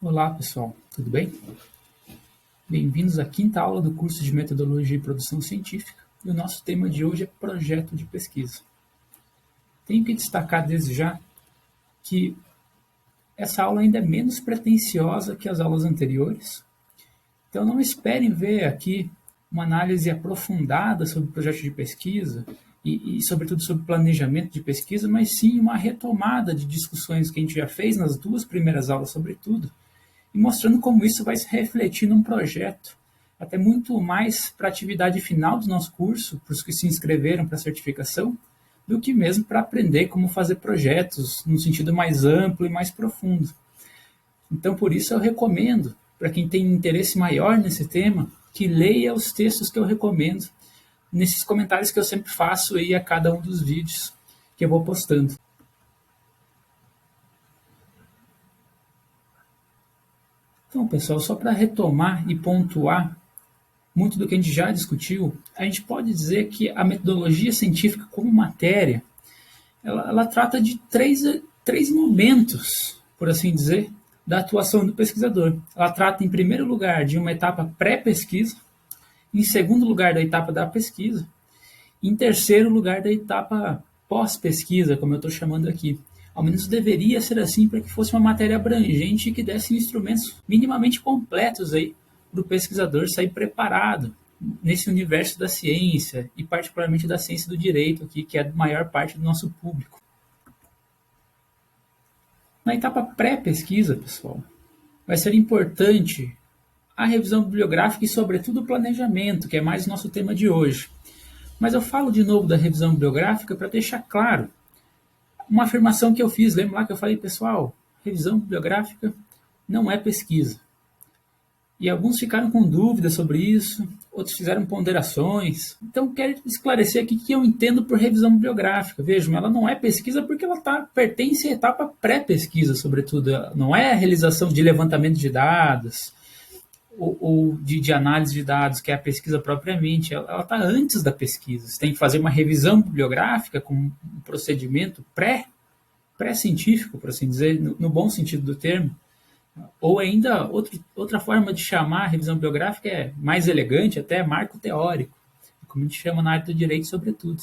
Olá pessoal, tudo bem? Bem-vindos à quinta aula do curso de Metodologia e Produção Científica e o nosso tema de hoje é projeto de pesquisa. Tenho que destacar desde já que essa aula ainda é menos pretensiosa que as aulas anteriores, então não esperem ver aqui uma análise aprofundada sobre o projeto de pesquisa e sobretudo sobre planejamento de pesquisa, mas sim uma retomada de discussões que a gente já fez nas duas primeiras aulas, sobretudo, e mostrando como isso vai se refletir num projeto, até muito mais para a atividade final do nosso curso, para os que se inscreveram para a certificação, do que mesmo para aprender como fazer projetos num sentido mais amplo e mais profundo. Então, por isso eu recomendo, para quem tem interesse maior nesse tema, que leia os textos que eu recomendo nesses comentários que eu sempre faço aí a cada um dos vídeos que eu vou postando. Então, pessoal, só para retomar e pontuar muito do que a gente já discutiu, a gente pode dizer que a metodologia científica como matéria, ela trata de três momentos, por assim dizer, da atuação do pesquisador. Ela trata, em primeiro lugar, de uma etapa pré-pesquisa, em segundo lugar, da etapa da pesquisa, e em terceiro lugar, da etapa pós-pesquisa, como eu estou chamando aqui. Ao menos deveria ser assim para que fosse uma matéria abrangente e que desse instrumentos minimamente completos aí para o pesquisador sair preparado nesse universo da ciência e particularmente da ciência do direito aqui, que é a maior parte do nosso público. Na etapa pré-pesquisa, pessoal, vai ser importante a revisão bibliográfica e, sobretudo, o planejamento, que é mais o nosso tema de hoje. Mas eu falo de novo da revisão bibliográfica para deixar claro uma afirmação que eu fiz. Lembra lá que eu falei, pessoal, revisão bibliográfica não é pesquisa. E alguns ficaram com dúvidas sobre isso, outros fizeram ponderações. Então, quero esclarecer aqui o que eu entendo por revisão bibliográfica. Vejam, ela não é pesquisa porque ela pertence à etapa pré-pesquisa, sobretudo. Não é a realização de levantamento de dados ou de análise de dados, que é a pesquisa propriamente. Ela está antes da pesquisa. Você tem que fazer uma revisão bibliográfica com um procedimento pré-científico, por assim dizer, no bom sentido do termo. Ou ainda, outra forma de chamar a revisão bibliográfica é mais elegante, até marco teórico, como a gente chama na área do direito, sobretudo.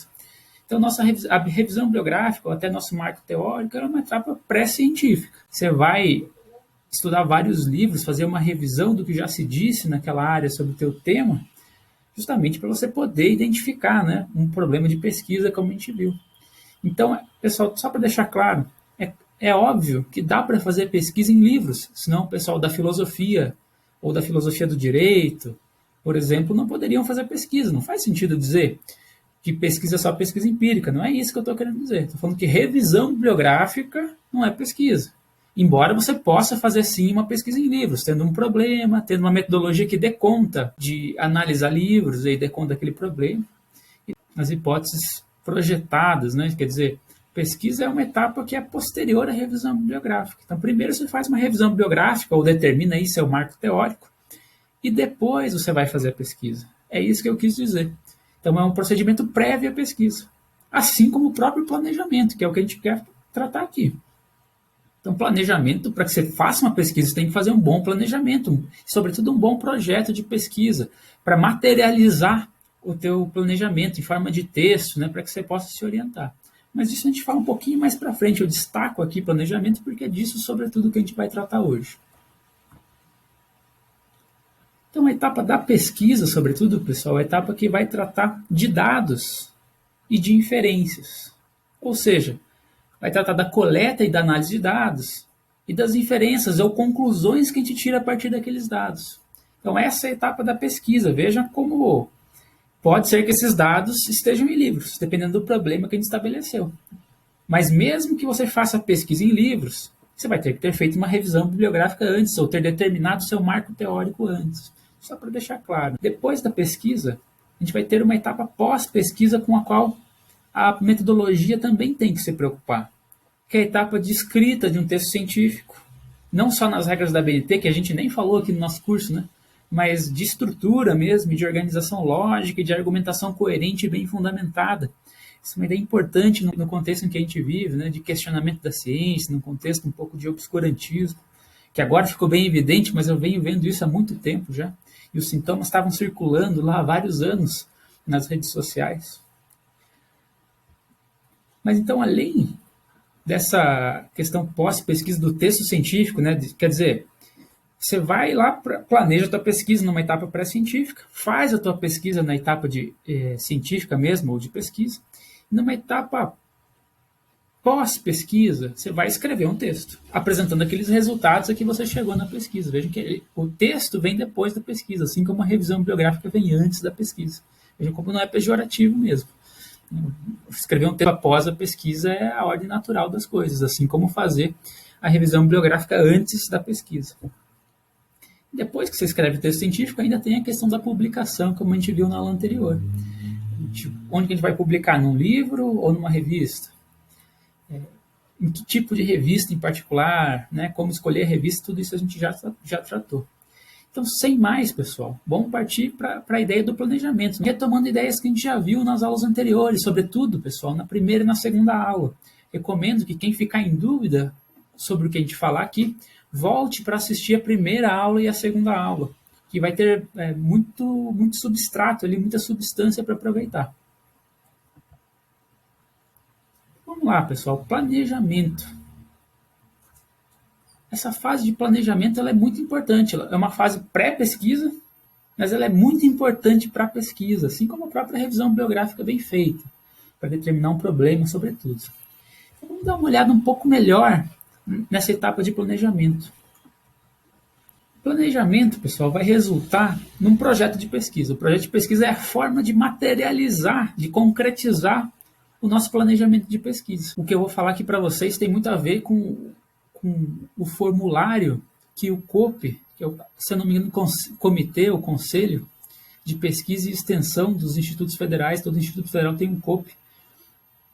Então, a revisão bibliográfica, ou até nosso marco teórico, é uma etapa pré-científica. Você vai estudar vários livros, fazer uma revisão do que já se disse naquela área sobre o teu tema, justamente para você poder identificar, né, um problema de pesquisa, como a gente viu. Então, pessoal, só para deixar claro, é óbvio que dá para fazer pesquisa em livros, senão o pessoal da filosofia ou da filosofia do direito, por exemplo, não poderiam fazer pesquisa. Não faz sentido dizer que pesquisa é só pesquisa empírica, não é isso que eu estou querendo dizer. Estou falando que revisão bibliográfica não é pesquisa. Embora você possa fazer sim uma pesquisa em livros, tendo um problema, tendo uma metodologia que dê conta de analisar livros e dê conta daquele problema, e as hipóteses projetadas, né? Quer dizer, pesquisa é uma etapa que é posterior à revisão bibliográfica. Então, primeiro você faz uma revisão bibliográfica, ou determina aí seu marco teórico, e depois você vai fazer a pesquisa. É isso que eu quis dizer. Então, é um procedimento prévio à pesquisa. Assim como o próprio planejamento, que é o que a gente quer tratar aqui. Então, planejamento, para que você faça uma pesquisa, você tem que fazer um bom planejamento, sobretudo um bom projeto de pesquisa, para materializar o teu planejamento em forma de texto, né, para que você possa se orientar. Mas isso a gente fala um pouquinho mais para frente. Eu destaco aqui planejamento porque é disso, sobretudo, que a gente vai tratar hoje. Então, a etapa da pesquisa, sobretudo, pessoal, é a etapa que vai tratar de dados e de inferências. Ou seja, vai tratar da coleta e da análise de dados e das inferências ou conclusões que a gente tira a partir daqueles dados. Então, essa é a etapa da pesquisa. Veja como pode ser que esses dados estejam em livros, dependendo do problema que a gente estabeleceu. Mas mesmo que você faça pesquisa em livros, você vai ter que ter feito uma revisão bibliográfica antes, ou ter determinado seu marco teórico antes. Só para deixar claro. Depois da pesquisa, a gente vai ter uma etapa pós-pesquisa com a qual a metodologia também tem que se preocupar, que é a etapa de escrita de um texto científico. Não só nas regras da BNT, que a gente nem falou aqui no nosso curso, né? Mas de estrutura mesmo, de organização lógica e de argumentação coerente e bem fundamentada. Isso é uma ideia importante no contexto em que a gente vive, né, de questionamento da ciência, num contexto um pouco de obscurantismo. que agora ficou bem evidente, mas eu venho vendo isso há muito tempo já, e os sintomas estavam circulando lá há vários anos nas redes sociais. Mas então, além dessa questão pós-pesquisa do texto científico, né, quer dizer, você vai lá, planeja a tua pesquisa numa etapa pré-científica, faz a tua pesquisa na etapa de científica mesmo, ou de pesquisa, e numa etapa pós-pesquisa, você vai escrever um texto, apresentando aqueles resultados a que você chegou na pesquisa. Vejam que o texto vem depois da pesquisa, assim como a revisão bibliográfica vem antes da pesquisa. Vejam como não é pejorativo mesmo. Escrever um texto após a pesquisa é a ordem natural das coisas, assim como fazer a revisão bibliográfica antes da pesquisa. Depois que você escreve o texto científico, ainda tem a questão da publicação, como a gente viu na aula anterior. Onde que a gente vai publicar? Num livro ou numa revista? Em que tipo de revista em particular, né? Como escolher a revista, tudo isso a gente já tratou. Então, sem mais, pessoal, vamos partir para a ideia do planejamento, retomando ideias que a gente já viu nas aulas anteriores, sobretudo, pessoal, na primeira e na segunda aula. Recomendo que quem ficar em dúvida sobre o que a gente falar aqui, volte para assistir a primeira aula e a segunda aula, que vai ter muito substrato ali, muita substância para aproveitar. Vamos lá, pessoal, planejamento. Essa fase de planejamento ela é muito importante. Ela é uma fase pré-pesquisa, mas ela é muito importante para a pesquisa, assim como a própria revisão bibliográfica bem feita, para determinar um problema, sobretudo. Então, vamos dar uma olhada um pouco melhor nessa etapa de planejamento. O planejamento, pessoal, vai resultar num projeto de pesquisa. O projeto de pesquisa é a forma de materializar, de concretizar o nosso planejamento de pesquisa. O que eu vou falar aqui para vocês tem muito a ver com o formulário que o COPE, que é se eu não me engano, Comitê ou Conselho de Pesquisa e Extensão dos Institutos Federais, todo Instituto Federal tem um COPE,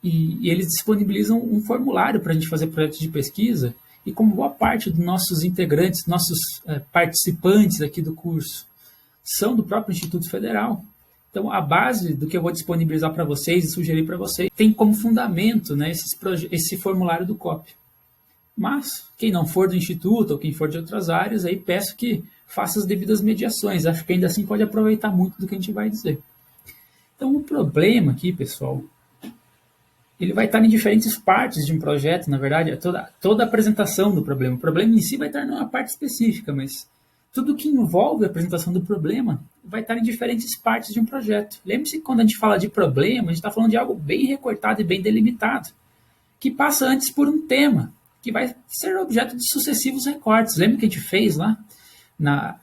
e eles disponibilizam um formulário para a gente fazer projetos de pesquisa, e como boa parte dos nossos integrantes, nossos participantes aqui do curso, são do próprio Instituto Federal, então a base do que eu vou disponibilizar para vocês e sugerir para vocês tem como fundamento, né, esse formulário do COPE. Mas, quem não for do Instituto ou quem for de outras áreas, aí peço que faça as devidas mediações. Acho que ainda assim pode aproveitar muito do que a gente vai dizer. Então, o problema aqui, pessoal, ele vai estar em diferentes partes de um projeto, na verdade, é toda a apresentação do problema. O problema em si vai estar numa parte específica, mas tudo que envolve a apresentação do problema vai estar em diferentes partes de um projeto. Lembre-se que quando a gente fala de problema, a gente está falando de algo bem recortado e bem delimitado, que passa antes por um tema, que vai ser objeto de sucessivos recortes. Lembra que a gente fez lá,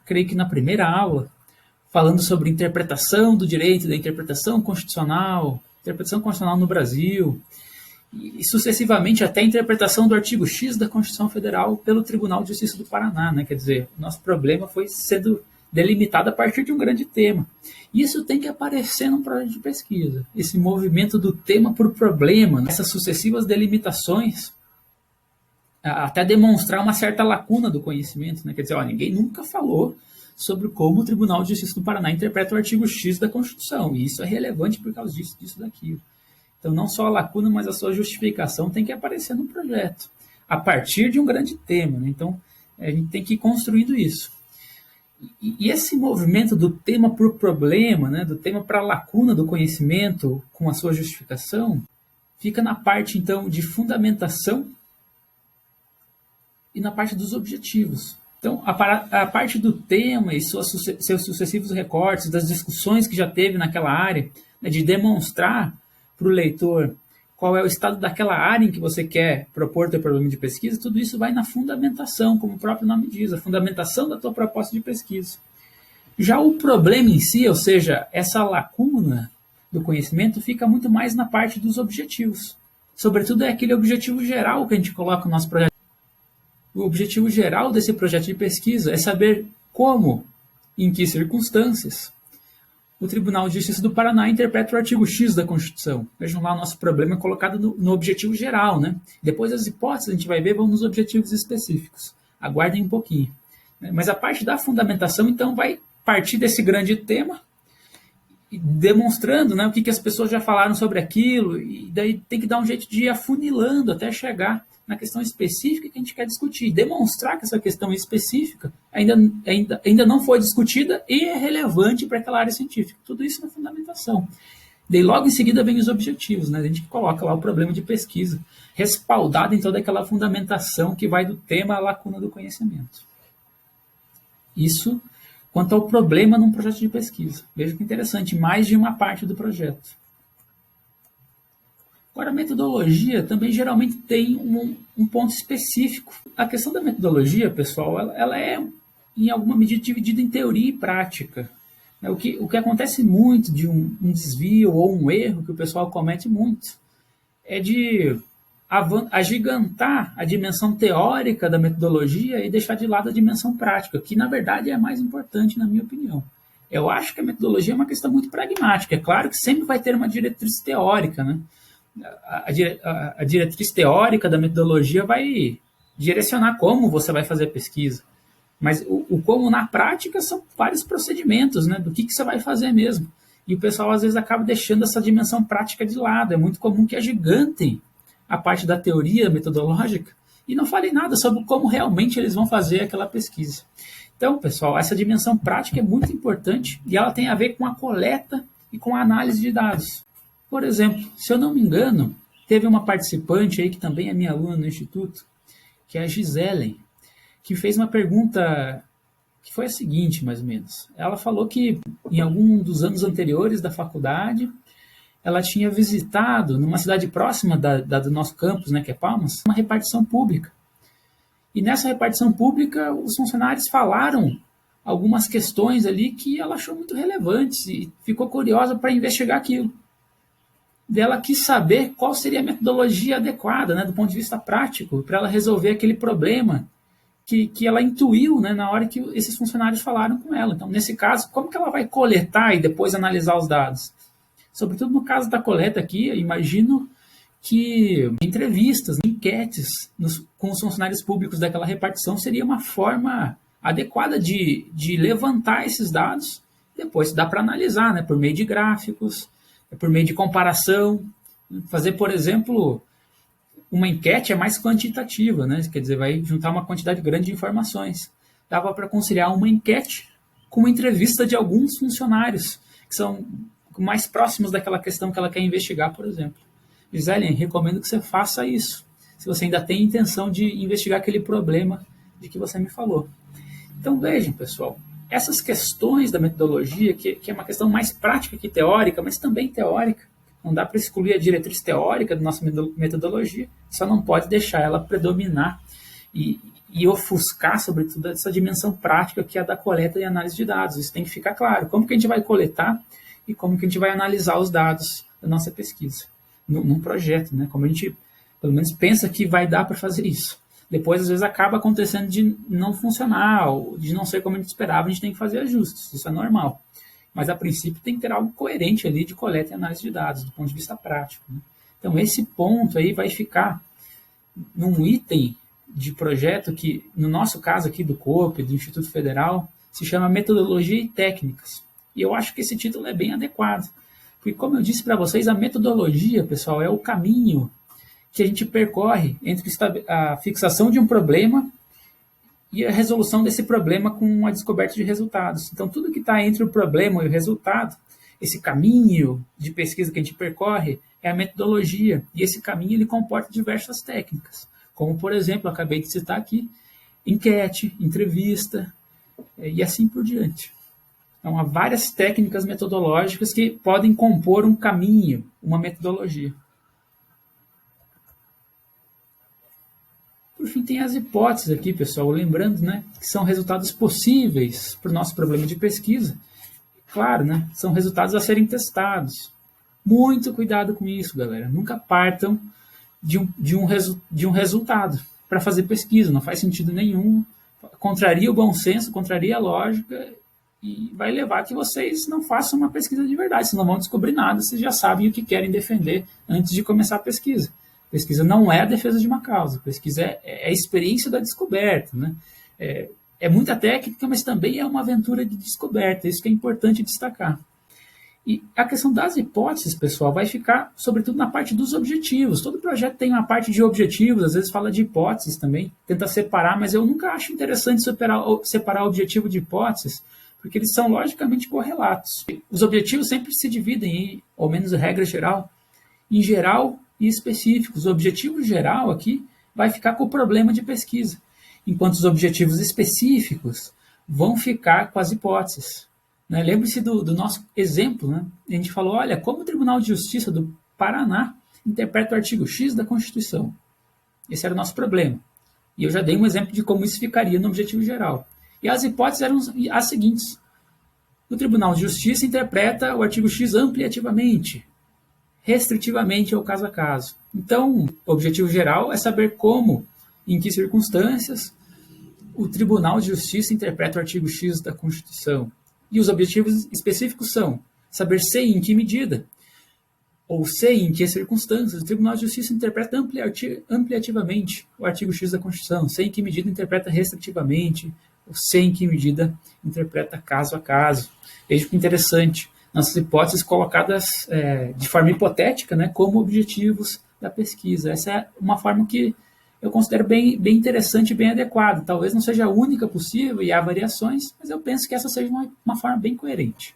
creio que na primeira aula, falando sobre interpretação do direito, da interpretação constitucional no Brasil, e sucessivamente até a interpretação do artigo X da Constituição Federal pelo Tribunal de Justiça do Paraná, né? Quer dizer, o nosso problema foi sendo delimitado a partir de um grande tema. Isso tem que aparecer num projeto de pesquisa. Esse movimento do tema por problema, essas sucessivas delimitações, até demonstrar uma certa lacuna do conhecimento, né? Quer dizer, ninguém nunca falou sobre como o Tribunal de Justiça do Paraná interpreta o artigo X da Constituição, e isso é relevante por causa disso, daquilo. Então, não só a lacuna, mas a sua justificação tem que aparecer no projeto, a partir de um grande tema, né? Então, a gente tem que ir construindo isso. E esse movimento do tema por problema, né? Do tema para a lacuna do conhecimento com a sua justificação, fica na parte, então, de fundamentação e na parte dos objetivos. Então, a parte do tema e seus sucessivos recortes, das discussões que já teve naquela área, né, de demonstrar para o leitor qual é o estado daquela área em que você quer propor teu problema de pesquisa, tudo isso vai na fundamentação, como o próprio nome diz, a fundamentação da tua proposta de pesquisa. Já o problema em si, ou seja, essa lacuna do conhecimento, fica muito mais na parte dos objetivos. Sobretudo é aquele objetivo geral que a gente coloca no nosso projeto. O objetivo geral desse projeto de pesquisa é saber como, em que circunstâncias, o Tribunal de Justiça do Paraná interpreta o artigo X da Constituição. Vejam lá, o nosso problema é colocado no objetivo geral, né? Depois as hipóteses a gente vai ver, vão nos objetivos específicos. Aguardem um pouquinho. Mas a parte da fundamentação, então, vai partir desse grande tema, demonstrando, né, o que as pessoas já falaram sobre aquilo, e daí tem que dar um jeito de ir afunilando até chegar na questão específica que a gente quer discutir, demonstrar que essa questão específica ainda não foi discutida e é relevante para aquela área científica. Tudo isso na fundamentação. Daí logo em seguida vem os objetivos, né? A gente coloca lá o problema de pesquisa, respaldado em toda aquela fundamentação que vai do tema à lacuna do conhecimento. Isso quanto ao problema num projeto de pesquisa. Veja que interessante, mais de uma parte do projeto. Agora, a metodologia também geralmente tem um ponto específico. A questão da metodologia, pessoal, ela é, em alguma medida, dividida em teoria e prática. O que acontece muito de um desvio ou um erro que o pessoal comete muito é de agigantar a dimensão teórica da metodologia e deixar de lado a dimensão prática, que na verdade é a mais importante, na minha opinião. Eu acho que a metodologia é uma questão muito pragmática. É claro que sempre vai ter uma diretriz teórica, né? A diretriz teórica da metodologia vai direcionar como você vai fazer a pesquisa. Mas o como na prática são vários procedimentos, né, do que você vai fazer mesmo. E o pessoal às vezes acaba deixando essa dimensão prática de lado. É muito comum que agigantem a parte da teoria metodológica e não falem nada sobre como realmente eles vão fazer aquela pesquisa. Então, pessoal, essa dimensão prática é muito importante e ela tem a ver com a coleta e com a análise de dados. Por exemplo, se eu não me engano, teve uma participante aí que também é minha aluna no Instituto, que é a Gisele, que fez uma pergunta que foi a seguinte, mais ou menos. Ela falou que em algum dos anos anteriores da faculdade, ela tinha visitado, numa cidade próxima do nosso campus, né, que é Palmas, uma repartição pública. E nessa repartição pública, os funcionários falaram algumas questões ali que ela achou muito relevantes e ficou curiosa para investigar aquilo. Ela quis saber qual seria a metodologia adequada, né, do ponto de vista prático, para ela resolver aquele problema que ela intuiu, né, na hora que esses funcionários falaram com ela. Então, nesse caso, como que ela vai coletar e depois analisar os dados? Sobretudo no caso da coleta aqui, eu imagino que entrevistas, enquetes com os funcionários públicos daquela repartição seria uma forma adequada de levantar esses dados. Depois dá para analisar, né, por meio de gráficos, por meio de comparação. Fazer, por exemplo, uma enquete é mais quantitativa, né? Quer dizer, vai juntar uma quantidade grande de informações. Dava para conciliar uma enquete com uma entrevista de alguns funcionários que são mais próximos daquela questão que ela quer investigar, por exemplo. Gisele, recomendo que você faça isso, se você ainda tem intenção de investigar aquele problema de que você me falou. Então vejam, pessoal, essas questões da metodologia, que é uma questão mais prática que teórica, mas também teórica, não dá para excluir a diretriz teórica da nossa metodologia, só não pode deixar ela predominar e ofuscar, sobretudo, essa dimensão prática que é a da coleta e análise de dados. Isso tem que ficar claro. Como que a gente vai coletar e como que a gente vai analisar os dados da nossa pesquisa num projeto, né? Como a gente, pelo menos, pensa que vai dar para fazer isso. Depois, às vezes, acaba acontecendo de não funcionar, ou de não ser como a gente esperava, a gente tem que fazer ajustes. Isso é normal. Mas, a princípio, tem que ter algo coerente ali de coleta e análise de dados, do ponto de vista prático, né? Então, esse ponto aí vai ficar num item de projeto que, no nosso caso aqui do COPE, do Instituto Federal, se chama Metodologia e Técnicas. E eu acho que esse título é bem adequado. Porque, como eu disse para vocês, a metodologia, pessoal, é o caminho que a gente percorre entre a fixação de um problema e a resolução desse problema com a descoberta de resultados. Então, tudo que está entre o problema e o resultado, esse caminho de pesquisa que a gente percorre, é a metodologia. E esse caminho ele comporta diversas técnicas, como, por exemplo, eu acabei de citar aqui, enquete, entrevista e assim por diante. Então, há várias técnicas metodológicas que podem compor um caminho, uma metodologia. Por fim, tem as hipóteses aqui, pessoal, lembrando, né, que são resultados possíveis para o nosso problema de pesquisa. Claro, né, são resultados a serem testados. Muito cuidado com isso, galera. Nunca partam de um resultado para fazer pesquisa. Não faz sentido nenhum. Contraria o bom senso, contraria a lógica e vai levar a que vocês não façam uma pesquisa de verdade. Vocês não vão descobrir nada, vocês já sabem o que querem defender antes de começar a pesquisa. Pesquisa não é a defesa de uma causa, pesquisa é a experiência da descoberta, né? É muita técnica, mas também é uma aventura de descoberta, isso que é importante destacar. E a questão das hipóteses, pessoal, vai ficar sobretudo na parte dos objetivos. Todo projeto tem uma parte de objetivos, às vezes fala de hipóteses também, tenta separar, mas eu nunca acho interessante separar objetivo de hipóteses, porque eles são logicamente correlatos. Os objetivos sempre se dividem em, ao menos a regra geral, em geral e específicos. O objetivo geral aqui vai ficar com o problema de pesquisa, enquanto os objetivos específicos vão ficar com as hipóteses. Né? Lembre-se do nosso exemplo. Né? A gente falou, olha, como o Tribunal de Justiça do Paraná interpreta o artigo X da Constituição. Esse era o nosso problema. E eu já dei um exemplo de como isso ficaria no objetivo geral. E as hipóteses eram as seguintes. O Tribunal de Justiça interpreta o artigo X ampliativamente, restritivamente ao caso a caso. Então, o objetivo geral é saber como, em que circunstâncias, o Tribunal de Justiça interpreta o artigo X da Constituição. E os objetivos específicos são saber se e em que medida, ou se e em que circunstâncias, o Tribunal de Justiça interpreta ampliativamente o artigo X da Constituição, se em que medida interpreta restritivamente, ou se em que medida interpreta caso a caso. Veja que interessante, nossas hipóteses colocadas de forma hipotética, né, como objetivos da pesquisa. Essa é uma forma que eu considero bem interessante e bem adequada. Talvez não seja a única possível e há variações, mas eu penso que essa seja uma forma bem coerente.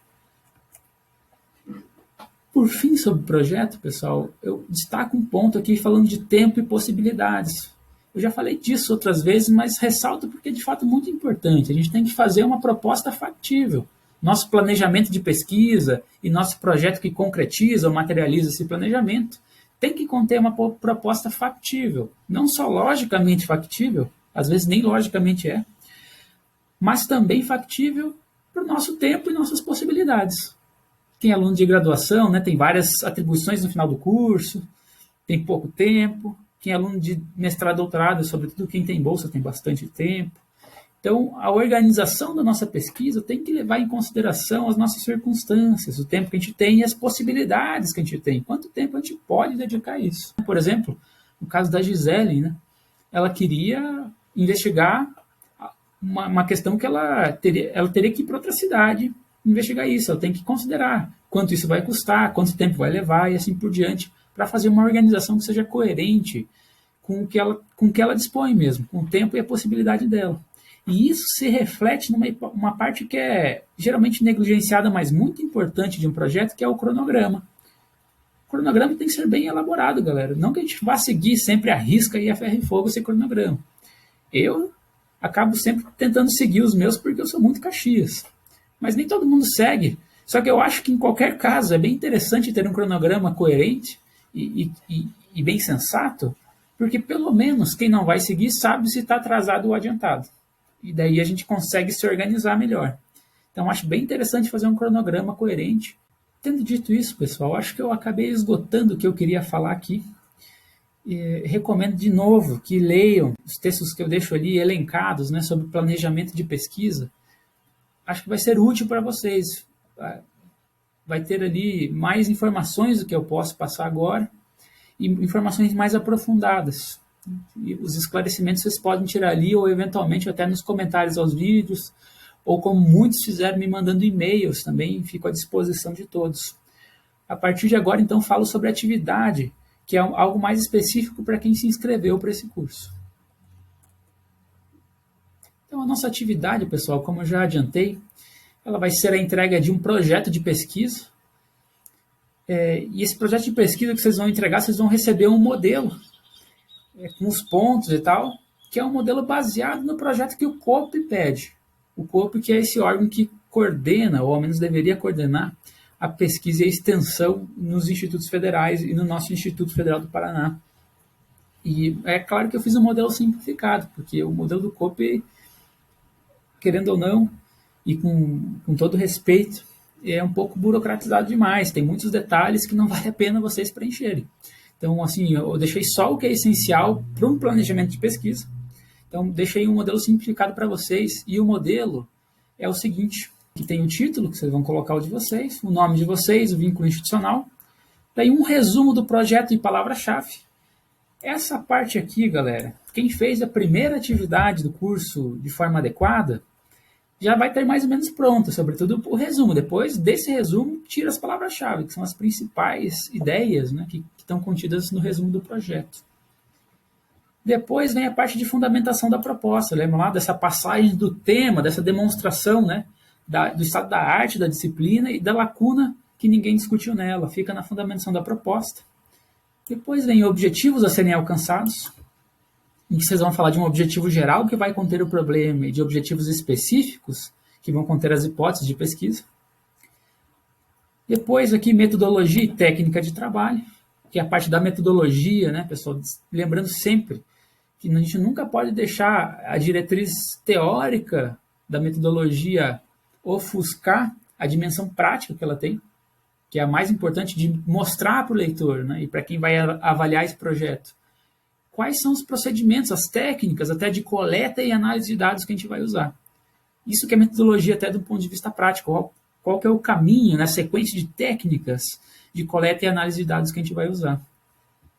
Por fim, sobre o projeto, pessoal, eu destaco um ponto aqui falando de tempo e possibilidades. Eu já falei disso outras vezes, mas ressalto porque é de fato muito importante. A gente tem que fazer uma proposta factível. Nosso planejamento de pesquisa e nosso projeto que concretiza ou materializa esse planejamento tem que conter uma proposta factível, não só logicamente factível, às vezes nem logicamente é, mas também factível para o nosso tempo e nossas possibilidades. Quem é aluno de graduação, né, tem várias atribuições no final do curso, tem pouco tempo. Quem é aluno de mestrado, doutorado, sobretudo quem tem bolsa, tem bastante tempo. Então, a organização da nossa pesquisa tem que levar em consideração as nossas circunstâncias, o tempo que a gente tem e as possibilidades que a gente tem. Quanto tempo a gente pode dedicar a isso? Por exemplo, no caso da Gisele, né, ela queria investigar uma questão que ela teria que ir para outra cidade investigar isso. Ela tem que considerar quanto isso vai custar, quanto tempo vai levar e assim por diante, para fazer uma organização que seja coerente com o que ela dispõe mesmo, com o tempo e a possibilidade dela. E isso se reflete numa parte que é geralmente negligenciada, mas muito importante de um projeto, que é o cronograma. O cronograma tem que ser bem elaborado, galera. Não que a gente vá seguir sempre a risca e a ferro e fogo esse cronograma. Eu acabo sempre tentando seguir os meus porque eu sou muito Caxias. Mas nem todo mundo segue. Só que eu acho que em qualquer caso é bem interessante ter um cronograma coerente e bem sensato, porque pelo menos quem não vai seguir sabe se está atrasado ou adiantado. E daí a gente consegue se organizar melhor. Então acho bem interessante fazer um cronograma coerente. Tendo dito isso, pessoal, acho que eu acabei esgotando o que eu queria falar aqui. Recomendo de novo que leiam os textos que eu deixo ali elencados, né, sobre planejamento de pesquisa. Acho que vai ser útil para vocês. Vai ter ali mais informações do que eu posso passar agora e informações mais aprofundadas. E os esclarecimentos vocês podem tirar ali ou eventualmente até nos comentários aos vídeos, ou como muitos fizeram me mandando e-mails também, fico à disposição de todos. A partir de agora, então, falo sobre a atividade, que é algo mais específico para quem se inscreveu para esse curso. Então, a nossa atividade, pessoal, como eu já adiantei, ela vai ser a entrega de um projeto de pesquisa. E esse projeto de pesquisa que vocês vão entregar, vocês vão receber um modelo com os pontos e tal, que é um modelo baseado no projeto que o COPE pede. O COPE, que é esse órgão que coordena, ou ao menos deveria coordenar, a pesquisa e a extensão nos institutos federais e no nosso Instituto Federal do Paraná. E é claro que eu fiz um modelo simplificado, porque o modelo do COPE, querendo ou não, e com todo respeito, é um pouco burocratizado demais, tem muitos detalhes que não vale a pena vocês preencherem. Então, assim, eu deixei só o que é essencial para um planejamento de pesquisa. Então, deixei um modelo simplificado para vocês, e o modelo é o seguinte, que tem o título, que vocês vão colocar o de vocês, o nome de vocês, o vínculo institucional, daí um resumo do projeto e palavra-chave. Essa parte aqui, galera, quem fez a primeira atividade do curso de forma adequada, já vai ter mais ou menos pronta, sobretudo o resumo. Depois desse resumo, tira as palavras-chave, que são as principais ideias, né, que estão contidas no resumo do projeto. Depois vem a parte de fundamentação da proposta. Lembra lá dessa passagem do tema, dessa demonstração, né, do estado da arte, da disciplina e da lacuna que ninguém discutiu nela. Fica na fundamentação da proposta. Depois vem objetivos a serem alcançados, em que vocês vão falar de um objetivo geral que vai conter o problema e de objetivos específicos que vão conter as hipóteses de pesquisa. Depois aqui metodologia e técnica de trabalho, que é a parte da metodologia, né, pessoal? Lembrando sempre que a gente nunca pode deixar a diretriz teórica da metodologia ofuscar a dimensão prática que ela tem, que é a mais importante de mostrar para o leitor, né, e para quem vai avaliar esse projeto, quais são os procedimentos, as técnicas até de coleta e análise de dados que a gente vai usar. Isso que é metodologia até do ponto de vista prático, qual que é o caminho, né, a sequência de técnicas de coleta e análise de dados que a gente vai usar.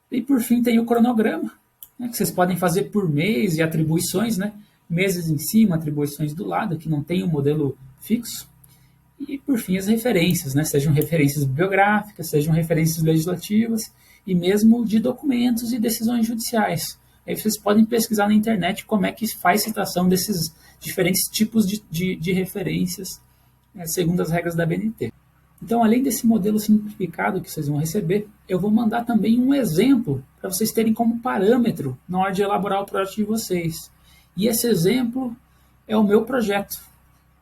E por fim tem o cronograma, né, que vocês podem fazer por mês e atribuições, né, meses em cima, atribuições do lado, que não tem um modelo fixo. E por fim as referências, né, sejam referências bibliográficas, sejam referências legislativas e mesmo de documentos e decisões judiciais. Aí vocês podem pesquisar na internet como é que faz citação desses diferentes tipos de referências, né, segundo as regras da BNT. Então, além desse modelo simplificado que vocês vão receber, eu vou mandar também um exemplo para vocês terem como parâmetro na hora de elaborar o projeto de vocês. E esse exemplo é o meu projeto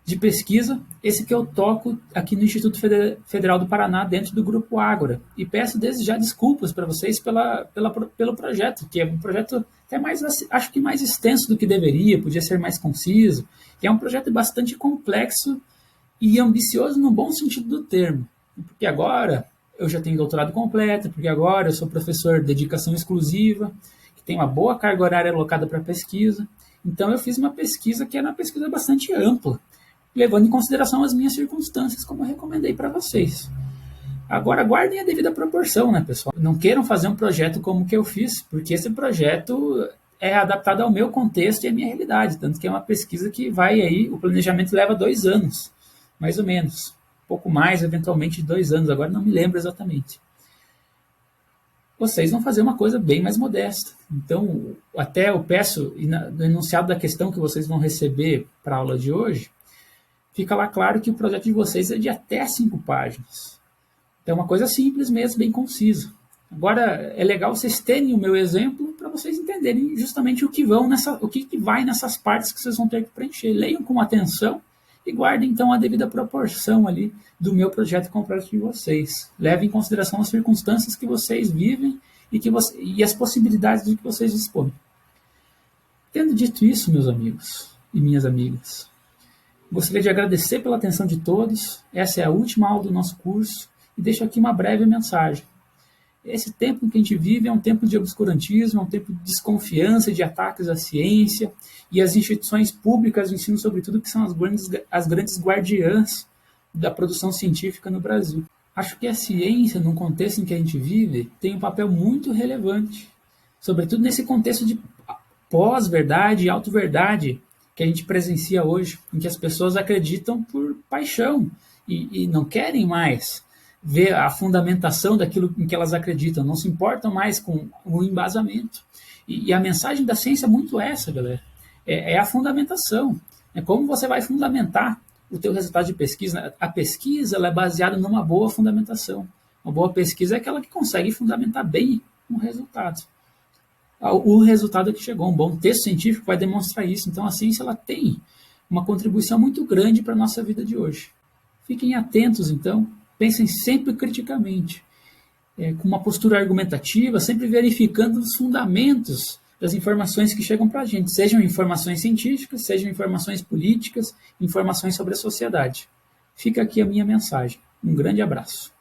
de pesquisa, esse que eu toco aqui no Instituto Federal do Paraná, dentro do Grupo Ágora. E peço desde já desculpas para vocês pelo projeto, que é um projeto até mais, acho que mais extenso do que deveria, podia ser mais conciso, que é um projeto bastante complexo e ambicioso no bom sentido do termo. Porque agora eu já tenho doutorado completo, porque agora eu sou professor de dedicação exclusiva, que tem uma boa carga horária alocada para pesquisa. Então eu fiz uma pesquisa que era uma pesquisa bastante ampla, levando em consideração as minhas circunstâncias, como eu recomendei para vocês. Agora, guardem a devida proporção, né, pessoal? Não queiram fazer um projeto como o que eu fiz, porque esse projeto é adaptado ao meu contexto e à minha realidade, tanto que é uma pesquisa que vai aí, o planejamento leva 2 anos, mais ou menos. Um pouco mais, eventualmente, de 2 anos, agora não me lembro exatamente. Vocês vão fazer uma coisa bem mais modesta. Então, até eu peço, no enunciado da questão que vocês vão receber para a aula de hoje, fica lá claro que o projeto de vocês é de até 5 páginas. Então, é uma coisa simples mesmo, bem concisa. Agora, é legal vocês terem o meu exemplo para vocês entenderem justamente o que vai nessas partes que vocês vão ter que preencher. Leiam com atenção e guardem, então, a devida proporção ali do meu projeto com o projeto de vocês. Levem em consideração as circunstâncias que vocês vivem e as possibilidades de que vocês dispõem. Tendo dito isso, meus amigos e minhas amigas, gostaria de agradecer pela atenção de todos. Essa é a última aula do nosso curso e deixo aqui uma breve mensagem. Esse tempo em que a gente vive é um tempo de obscurantismo, é um tempo de desconfiança, de ataques à ciência e às instituições públicas de ensino, sobretudo, que são as grandes guardiãs da produção científica no Brasil. Acho que a ciência, num contexto em que a gente vive, tem um papel muito relevante, sobretudo nesse contexto de pós-verdade e auto-verdade que a gente presencia hoje, em que as pessoas acreditam por paixão e não querem mais ver a fundamentação daquilo em que elas acreditam, não se importam mais com o embasamento. E a mensagem da ciência é muito essa, galera. É a fundamentação. É como você vai fundamentar o teu resultado de pesquisa. A pesquisa ela é baseada numa boa fundamentação. Uma boa pesquisa é aquela que consegue fundamentar bem um resultado. O resultado que chegou, um bom texto científico vai demonstrar isso. Então a ciência ela tem uma contribuição muito grande para a nossa vida de hoje. Fiquem atentos, então. Pensem sempre criticamente, com uma postura argumentativa, sempre verificando os fundamentos das informações que chegam para a gente, sejam informações científicas, sejam informações políticas, informações sobre a sociedade. Fica aqui a minha mensagem. Um grande abraço.